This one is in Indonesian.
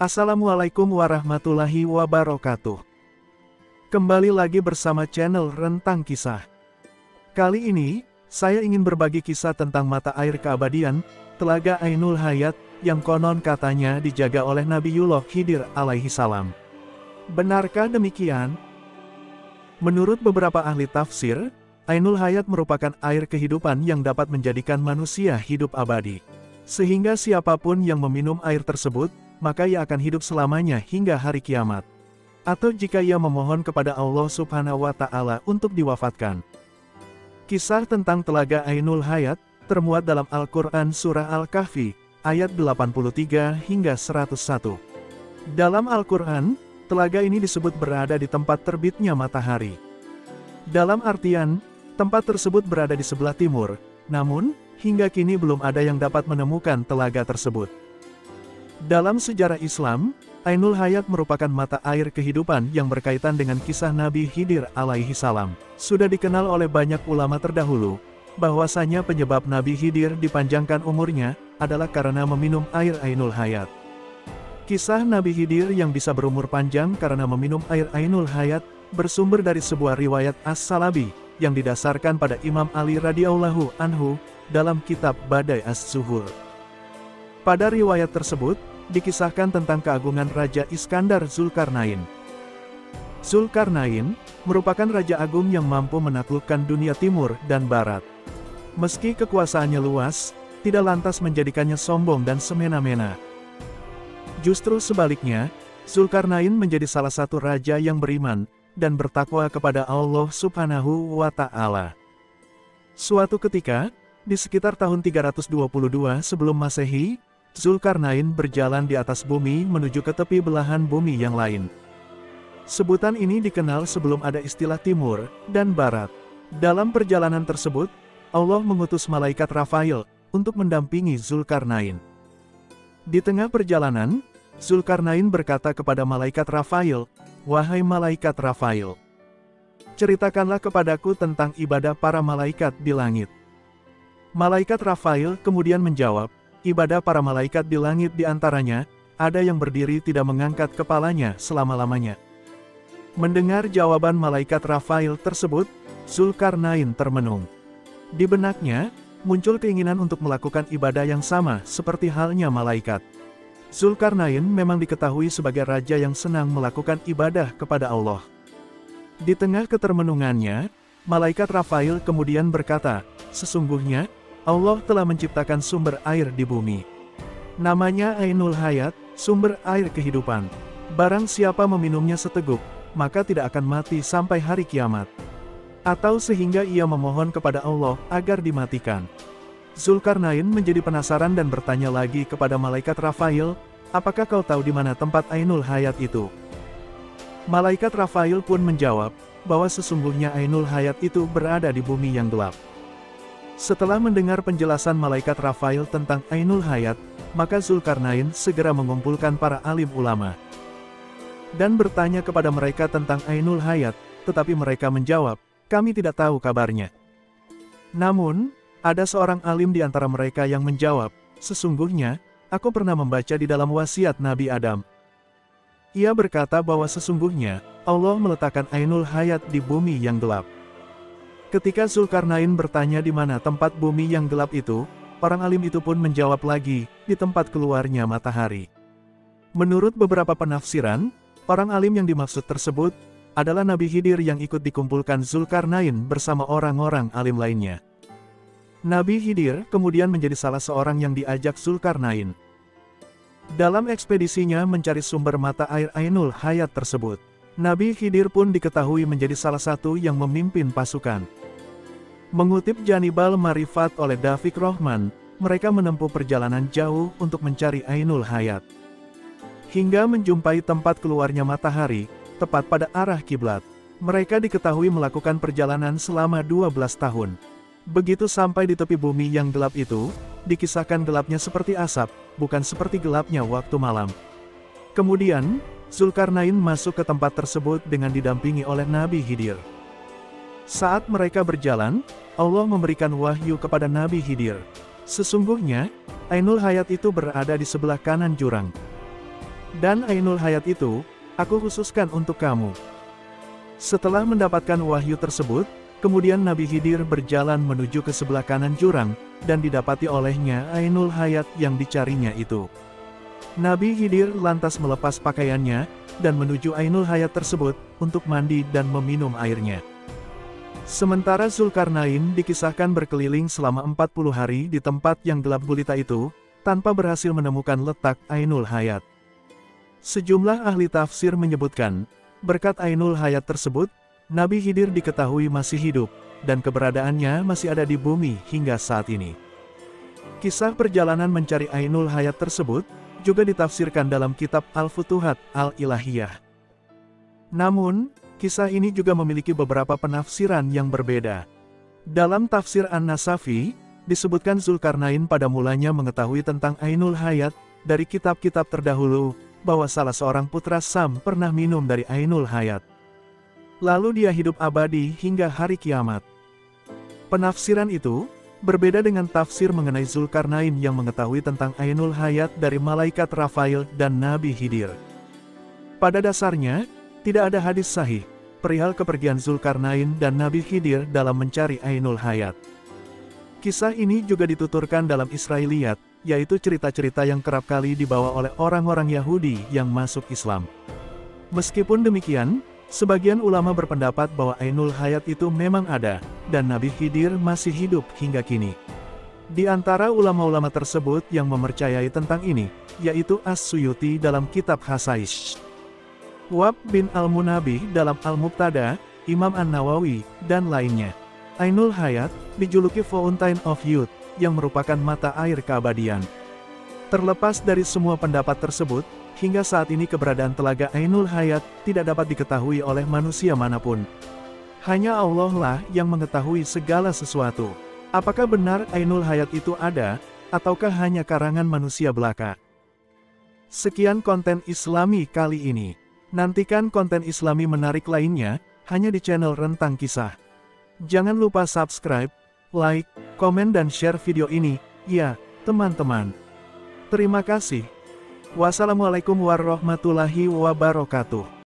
Assalamualaikum warahmatullahi wabarakatuh. Kembali lagi bersama channel Rentang Kisah. Kali ini, saya ingin berbagi kisah tentang mata air keabadian, Telaga Ainul Hayat, yang konon katanya dijaga oleh Nabiullah Khidir alaihi salam. Benarkah demikian? Menurut beberapa ahli tafsir, Ainul Hayat merupakan air kehidupan yang dapat menjadikan manusia hidup abadi. Sehingga siapapun yang meminum air tersebut, maka ia akan hidup selamanya hingga hari kiamat. Atau jika ia memohon kepada Allah Subhanahu wa Ta'ala untuk diwafatkan. Kisah tentang Telaga Ainul Hayat termuat dalam Al-Quran Surah Al-Kahfi, ayat 83 hingga 101. Dalam Al-Quran, telaga ini disebut berada di tempat terbitnya matahari. Dalam artian, tempat tersebut berada di sebelah timur, namun, hingga kini belum ada yang dapat menemukan telaga tersebut. Dalam sejarah Islam, Ainul Hayat merupakan mata air kehidupan yang berkaitan dengan kisah Nabi Khidir alaihi salam. Sudah dikenal oleh banyak ulama terdahulu, bahwasanya penyebab Nabi Khidir dipanjangkan umurnya, adalah karena meminum air Ainul Hayat. Kisah Nabi Khidir yang bisa berumur panjang karena meminum air Ainul Hayat, bersumber dari sebuah riwayat As-Salabi, yang didasarkan pada Imam Ali radhiyallahu anhu, dalam kitab Badai As-Zuhur. Pada riwayat tersebut, dikisahkan tentang keagungan Raja Iskandar Zulkarnain. Zulkarnain merupakan raja agung yang mampu menaklukkan dunia timur dan barat. Meski kekuasaannya luas, tidak lantas menjadikannya sombong dan semena-mena. Justru sebaliknya, Zulkarnain menjadi salah satu raja yang beriman dan bertakwa kepada Allah Subhanahu wa Ta'ala. Suatu ketika, di sekitar tahun 322 sebelum Masehi, Zulkarnain berjalan di atas bumi menuju ke tepi belahan bumi yang lain. Sebutan ini dikenal sebelum ada istilah timur dan barat. Dalam perjalanan tersebut, Allah mengutus malaikat Rafail untuk mendampingi Zulkarnain. Di tengah perjalanan, Zulkarnain berkata kepada malaikat Rafail, "Wahai malaikat Rafail, ceritakanlah kepadaku tentang ibadah para malaikat di langit." Malaikat Rafail kemudian menjawab, "Ibadah para malaikat di langit di antaranya, ada yang berdiri tidak mengangkat kepalanya selama-lamanya." Mendengar jawaban malaikat Rafail tersebut, Zulkarnain termenung. Di benaknya, muncul keinginan untuk melakukan ibadah yang sama seperti halnya malaikat. Zulkarnain memang diketahui sebagai raja yang senang melakukan ibadah kepada Allah. Di tengah ketermenungannya, malaikat Rafail kemudian berkata, "Sesungguhnya, Allah telah menciptakan sumber air di bumi. Namanya Ainul Hayat, sumber air kehidupan. Barang siapa meminumnya seteguk, maka tidak akan mati sampai hari kiamat. Atau sehingga ia memohon kepada Allah agar dimatikan." Zulkarnain menjadi penasaran dan bertanya lagi kepada malaikat Rafail, "Apakah kau tahu di mana tempat Ainul Hayat itu?" Malaikat Rafail pun menjawab, bahwa sesungguhnya Ainul Hayat itu berada di bumi yang gelap. Setelah mendengar penjelasan malaikat Rafail tentang Ainul Hayat, maka Zulkarnain segera mengumpulkan para alim ulama dan bertanya kepada mereka tentang Ainul Hayat, tetapi mereka menjawab, "Kami tidak tahu kabarnya." Namun, ada seorang alim di antara mereka yang menjawab, "Sesungguhnya, aku pernah membaca di dalam wasiat Nabi Adam. Ia berkata bahwa sesungguhnya, Allah meletakkan Ainul Hayat di bumi yang gelap." Ketika Zulkarnain bertanya di mana tempat bumi yang gelap itu, orang alim itu pun menjawab lagi, di tempat keluarnya matahari. Menurut beberapa penafsiran, orang alim yang dimaksud tersebut, adalah Nabi Khidir yang ikut dikumpulkan Zulkarnain bersama orang-orang alim lainnya. Nabi Khidir kemudian menjadi salah seorang yang diajak Zulkarnain dalam ekspedisinya mencari sumber mata air Ainul Hayat tersebut. Nabi Khidir pun diketahui menjadi salah satu yang memimpin pasukan. Mengutip Janibal Marifat oleh Dafiq Rohman, mereka menempuh perjalanan jauh untuk mencari Ainul Hayat. Hingga menjumpai tempat keluarnya matahari, tepat pada arah kiblat. Mereka diketahui melakukan perjalanan selama 12 tahun. Begitu sampai di tepi bumi yang gelap itu, dikisahkan gelapnya seperti asap, bukan seperti gelapnya waktu malam. Kemudian, Zulkarnain masuk ke tempat tersebut dengan didampingi oleh Nabi Khidir. Saat mereka berjalan, Allah memberikan wahyu kepada Nabi Khidir. Sesungguhnya, Ainul Hayat itu berada di sebelah kanan jurang. Dan Ainul Hayat itu, aku khususkan untuk kamu. Setelah mendapatkan wahyu tersebut, kemudian Nabi Khidir berjalan menuju ke sebelah kanan jurang, dan didapati olehnya Ainul Hayat yang dicarinya itu. Nabi Khidir lantas melepas pakaiannya, dan menuju Ainul Hayat tersebut, untuk mandi dan meminum airnya. Sementara Zulkarnain dikisahkan berkeliling selama 40 hari di tempat yang gelap gulita itu, tanpa berhasil menemukan letak Ainul Hayat. Sejumlah ahli tafsir menyebutkan, berkat Ainul Hayat tersebut, Nabi Khidir diketahui masih hidup, dan keberadaannya masih ada di bumi hingga saat ini. Kisah perjalanan mencari Ainul Hayat tersebut, juga ditafsirkan dalam kitab Al-Futuhat Al-Ilahiyah. Namun, kisah ini juga memiliki beberapa penafsiran yang berbeda. Dalam tafsir An-Nasafi, disebutkan Zulkarnain pada mulanya mengetahui tentang Ainul Hayat, dari kitab-kitab terdahulu, bahwa salah seorang putra Sam pernah minum dari Ainul Hayat. Lalu dia hidup abadi hingga hari kiamat. Penafsiran itu, berbeda dengan tafsir mengenai Zulkarnain yang mengetahui tentang Ainul Hayat dari malaikat Rafail dan Nabi Khidir. Pada dasarnya, tidak ada hadis sahih perihal kepergian Zulkarnain dan Nabi Khidir dalam mencari Ainul Hayat. Kisah ini juga dituturkan dalam Israiliyat, yaitu cerita-cerita yang kerap kali dibawa oleh orang-orang Yahudi yang masuk Islam. Meskipun demikian, sebagian ulama berpendapat bahwa Ainul Hayat itu memang ada, dan Nabi Khidir masih hidup hingga kini. Di antara ulama-ulama tersebut yang mempercayai tentang ini, yaitu As-Suyuti dalam kitab Hasaish, Wahb bin Al-Munabih dalam Al-Mubtada, Imam An-Nawawi, dan lainnya. Ainul Hayat dijuluki Fountain of Youth, yang merupakan mata air keabadian. Terlepas dari semua pendapat tersebut, hingga saat ini keberadaan telaga Ainul Hayat tidak dapat diketahui oleh manusia manapun. Hanya Allah lah yang mengetahui segala sesuatu. Apakah benar Ainul Hayat itu ada, ataukah hanya karangan manusia belaka? Sekian konten Islami kali ini. Nantikan konten Islami menarik lainnya, hanya di channel Rentang Kisah. Jangan lupa subscribe, like, komen dan share video ini, ya, teman-teman. Terima kasih. Wassalamualaikum warahmatullahi wabarakatuh.